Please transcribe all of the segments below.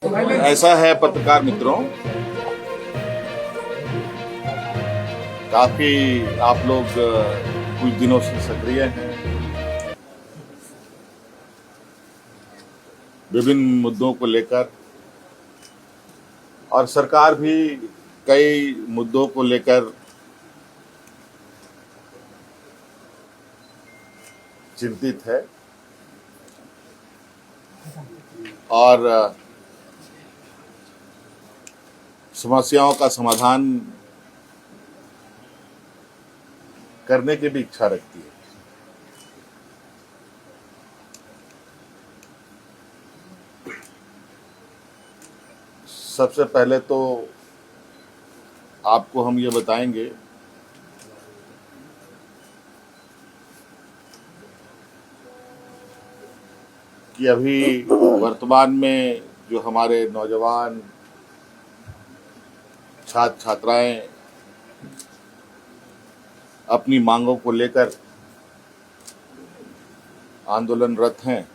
ऐसा है पत्रकार मित्रों, काफी आप लोग कुछ दिनों से सक्रिय हैं। विभिन्न मुद्दों को लेकर और सरकार भी कई मुद्दों को लेकर चिंतित है और समस्याओं का समाधान करने की भी इच्छा रखती है। सबसे पहले तो आपको हम ये बताएंगे कि अभी वर्तमान में जो हमारे नौजवान छात्र छात्राएं अपनी मांगों को लेकर आंदोलनरत हैं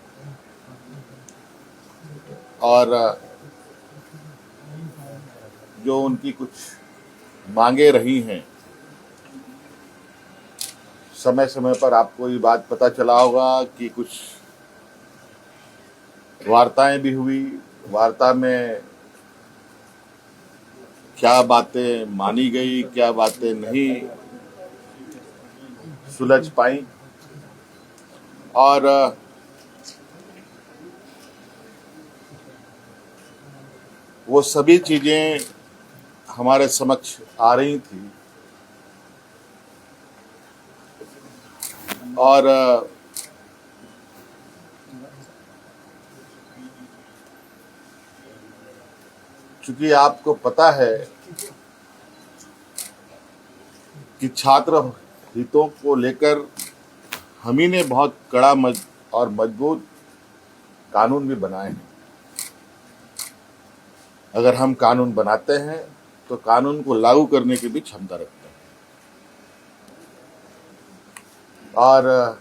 और जो उनकी कुछ मांगे रही हैं, समय समय पर आपको ये बात पता चला होगा कि कुछ वार्ताएं भी हुई। वार्ता में क्या बातें मानी गई, क्या बातें नहीं सुलझ पाई और वो सभी चीजें हमारे समक्ष आ रही थी और चूंकि आपको पता है कि छात्र हितों को लेकर हम ही ने बहुत कड़ा और मजबूत कानून भी बनाए हैं। अगर हम कानून बनाते हैं तो कानून को लागू करने की भी क्षमता रखते हैं और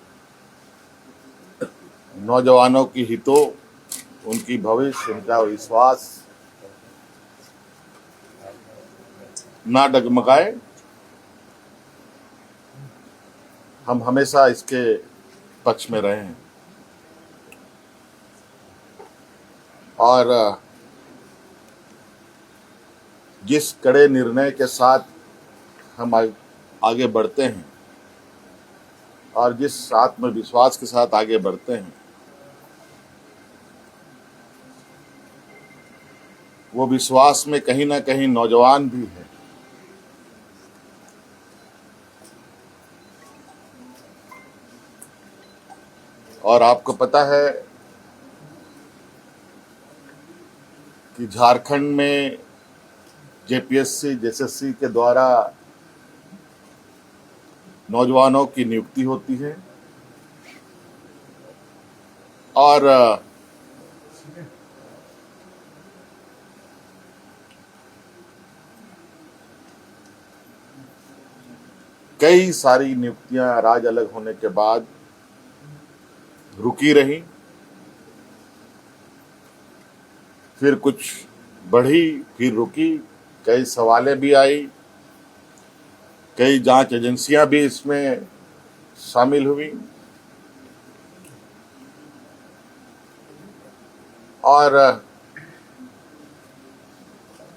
नौजवानों की हितों, उनकी भविष्य, उनका विश्वास ना डगमगाए, हम हमेशा इसके पक्ष में रहे हैं और जिस कड़े निर्णय के साथ हम आगे बढ़ते हैं और जिस आत्मविश्वास के साथ आगे बढ़ते हैं, वो विश्वास में कहीं ना कहीं नौजवान भी है। और आपको पता है कि झारखंड में जेपीएससी जेएसएससी के द्वारा नौजवानों की नियुक्ति होती है और कई सारी नियुक्तियां राज्य अलग होने के बाद रुकी रही, फिर कुछ बढ़ी, फिर रुकी, कई सवालें भी आई, कई जांच एजेंसियां भी इसमें शामिल हुई और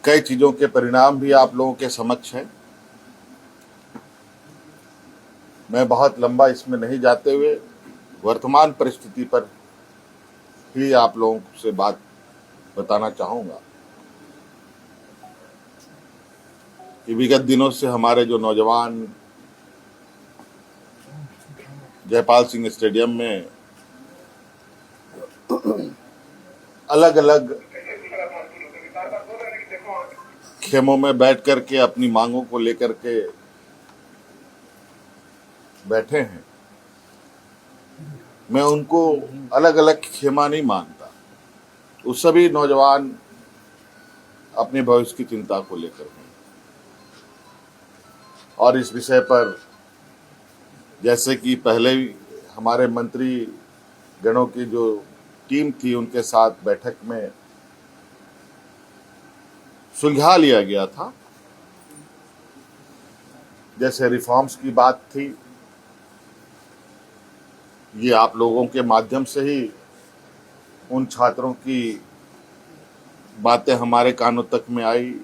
कई चीजों के परिणाम भी आप लोगों के समक्ष हैं। मैं बहुत लंबा इसमें नहीं जाते हुए वर्तमान परिस्थिति पर ही आप लोगों से बात बताना चाहूंगा कि विगत दिनों से हमारे जो नौजवान जयपाल सिंह स्टेडियम में अलग अलग खेमों में बैठ करके अपनी मांगों को लेकर के बैठे हैं, मैं उनको अलग अलग खेमा नहीं मानता। वो सभी नौजवान अपने भविष्य की चिंता को लेकर हैं और इस विषय पर जैसे कि पहले हमारे मंत्री गणों की जो टीम थी, उनके साथ बैठक में सुलझा लिया गया था। जैसे रिफॉर्म्स की बात थी, ये आप लोगों के माध्यम से ही उन छात्रों की बातें हमारे कानों तक में आई,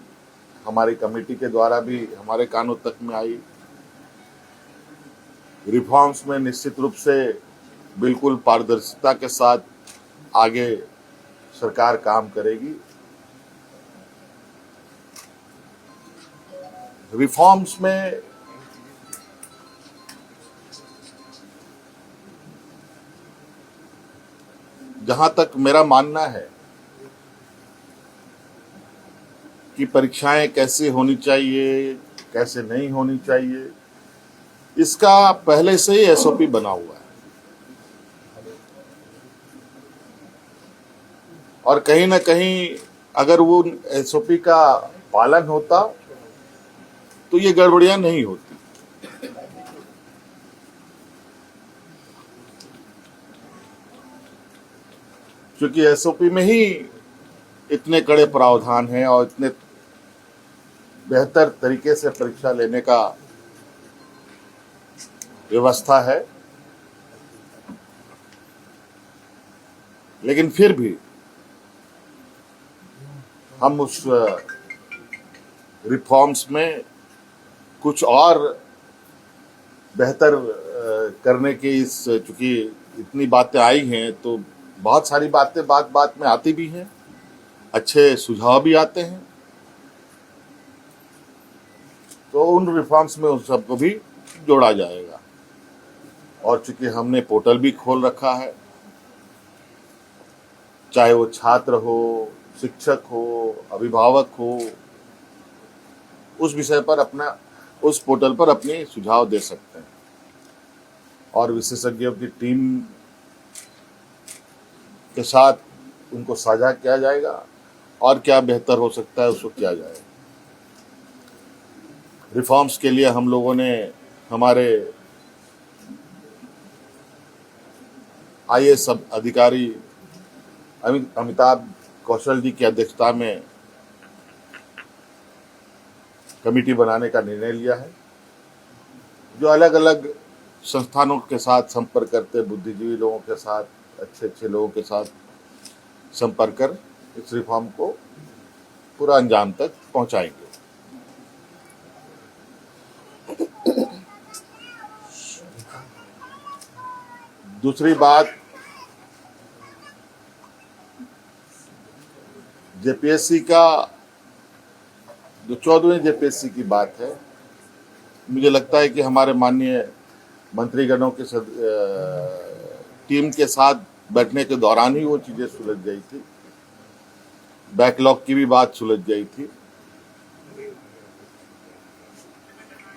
हमारी कमेटी के द्वारा भी हमारे कानों तक में आई। रिफॉर्म्स में निश्चित रूप से बिल्कुल पारदर्शिता के साथ आगे सरकार काम करेगी। रिफॉर्म्स में जहां तक मेरा मानना है कि परीक्षाएं कैसे होनी चाहिए, कैसे नहीं होनी चाहिए, इसका पहले से ही एसओपी बना हुआ है। और कहीं ना कहीं अगर वो एसओपी का पालन होता तो ये गड़बड़ियां नहीं होती। क्योंकि एसओपी में ही इतने कड़े प्रावधान हैं और इतने बेहतर तरीके से परीक्षा लेने का व्यवस्था है। लेकिन फिर भी हम उस रिफॉर्म्स में कुछ और बेहतर करने की चूंकि इतनी बातें आई हैं तो बहुत सारी बातें बात बात में आती भी हैं, अच्छे सुझाव भी आते हैं, तो उन रिफॉर्म्स में उन सबको भी जोड़ा जाएगा। और चूंकि हमने पोर्टल भी खोल रखा है, चाहे वो छात्र हो, शिक्षक हो, अभिभावक हो, उस विषय पर उस पोर्टल पर अपने सुझाव दे सकते हैं और विशेषज्ञों की टीम के साथ उनको साझा किया जाएगा और क्या बेहतर हो सकता है उसको किया जाएगा। रिफॉर्म्स के लिए हम लोगों ने हमारे आईएएस अधिकारी अमिताभ कौशल जी की अध्यक्षता में कमेटी बनाने का निर्णय लिया है, जो अलग अलग संस्थानों के साथ संपर्क करते, बुद्धिजीवी लोगों के साथ, अच्छे अच्छे लोगों के साथ संपर्क कर इस रिफॉर्म को पूरा अंजाम तक पहुंचाएंगे। दूसरी बात, जेपीएससी का जो 14वें जेपीएससी की बात है, मुझे लगता है कि हमारे माननीय मंत्रीगणों के टीम के साथ बैठने के दौरान ही वो चीजें सुलझ गई थी। बैकलॉग की भी बात सुलझ गई थी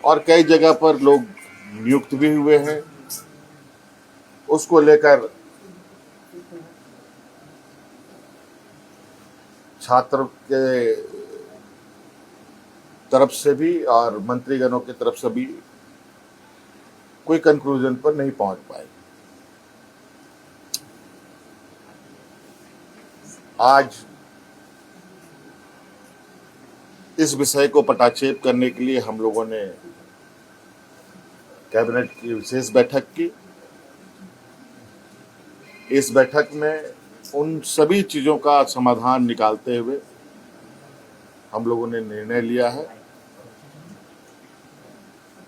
और कई जगह पर लोग नियुक्त भी हुए हैं। उसको लेकर छात्र के तरफ से भी और मंत्रीगणों की तरफ से भी कोई कंक्लूजन पर नहीं पहुंच पाए। आज इस विषय को पटाक्षेप करने के लिए हम लोगों ने कैबिनेट की विशेष बैठक की। इस बैठक में उन सभी चीजों का समाधान निकालते हुए हम लोगों ने निर्णय लिया है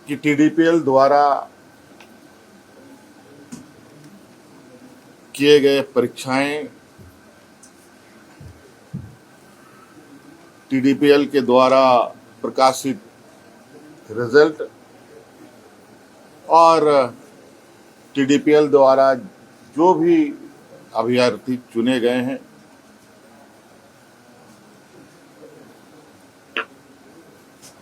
कि टीडीपीएल द्वारा किए गए परीक्षाएं, टीडीपीएल के द्वारा प्रकाशित रिजल्ट और टीडीपीएल द्वारा जो भी अभ्यर्थी चुने गए हैं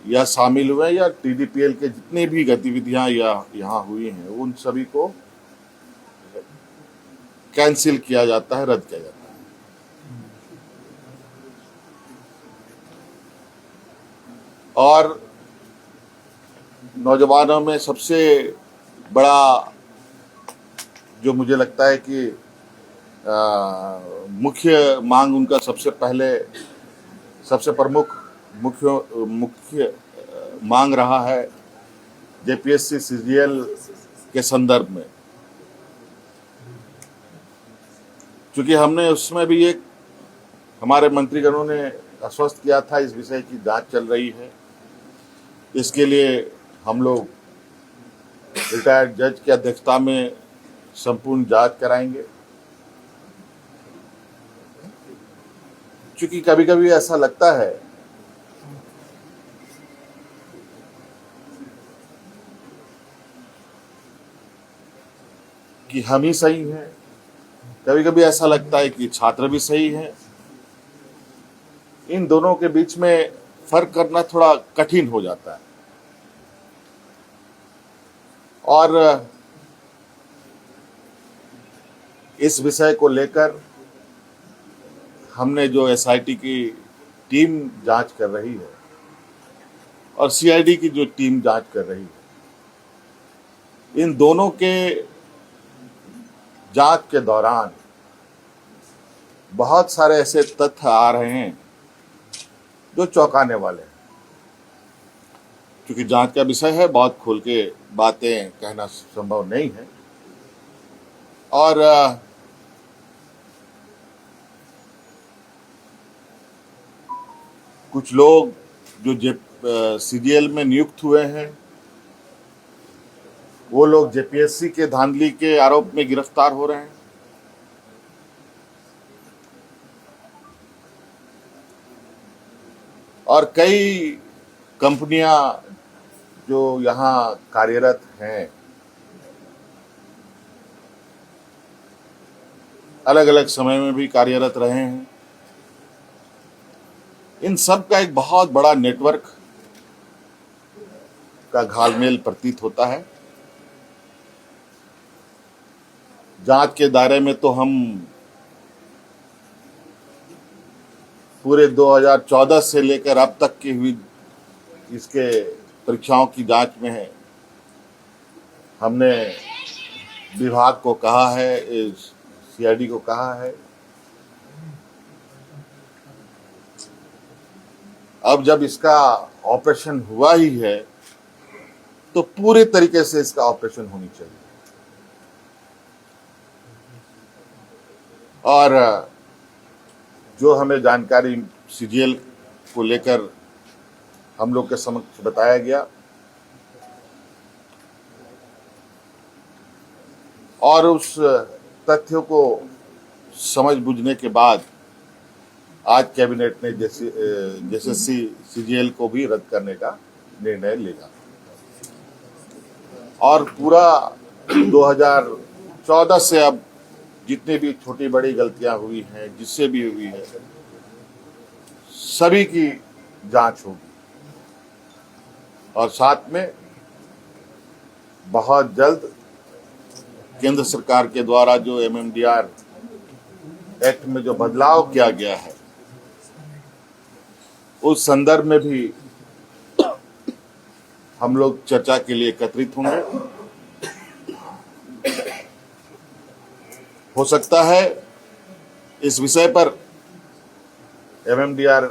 या शामिल हुए या टीडीपीएल के जितनी भी गतिविधियां यहाँ हुई हैं, उन सभी को कैंसिल किया जाता है, रद्द किया जाता है। और नौजवानों में सबसे बड़ा जो मुझे लगता है कि मुख्य मांग उनका सबसे प्रमुख मुख्य मांग रहा है जेपीएससी सीजीएल के संदर्भ में, क्योंकि हमने उसमें भी एक हमारे मंत्रीगणों ने आश्वस्त किया था इस विषय की जांच चल रही है। इसके लिए हम लोग रिटायर्ड जज की अध्यक्षता में संपूर्ण जांच कराएंगे, क्योंकि कभी कभी ऐसा लगता है कि हम ही सही हैं, कभी कभी ऐसा लगता है कि छात्र भी सही हैं। इन दोनों के बीच में फर्क करना थोड़ा कठिन हो जाता है। और इस विषय को लेकर हमने जो एसआईटी की टीम जांच कर रही है और सीआईडी की जो टीम जांच कर रही है, इन दोनों के जांच के दौरान बहुत सारे ऐसे तथ्य आ रहे हैं जो चौंकाने वाले हैं। क्योंकि जांच का विषय है, बहुत खुल के बातें कहना संभव नहीं है। और कुछ लोग जो सीजीएल में नियुक्त हुए हैं, वो लोग जेपीएससी के धांधली के आरोप में गिरफ्तार हो रहे हैं। और कई कंपनियां जो यहाँ कार्यरत हैं, अलग अलग समय में भी कार्यरत रहे हैं, इन सब का एक बहुत बड़ा नेटवर्क का घालमेल प्रतीत होता है। जांच के दायरे में तो हम पूरे 2014 से लेकर अब तक की हुई इसके परीक्षाओं की जांच में है। हमने विभाग को कहा है, सीआईडी को कहा है, अब जब इसका ऑपरेशन हुआ ही है तो पूरे तरीके से इसका ऑपरेशन होनी चाहिए। और जो हमें जानकारी सीजीएल को लेकर हम लोग के समक्ष बताया गया और उस तथ्यों को समझ बुझने के बाद आज कैबिनेट ने जैसे सीजीएल को भी रद्द करने का निर्णय लिया। और पूरा 2014 से अब जितनी भी छोटी बड़ी गलतियां हुई हैं, जिससे भी हुई है, सभी की जांच होगी। और साथ में बहुत जल्द केंद्र सरकार के द्वारा जो एमएमडीआर एक्ट में जो बदलाव किया गया है, उस संदर्भ में भी हम लोग चर्चा के लिए एकत्रित होंगे। हो सकता है इस विषय पर एमएमडीआर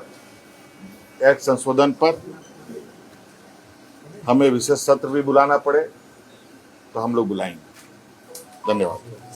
एक्ट संशोधन पर हमें विशेष सत्र भी बुलाना पड़े, तो हम लोग बुलाएंगे। धन्यवाद।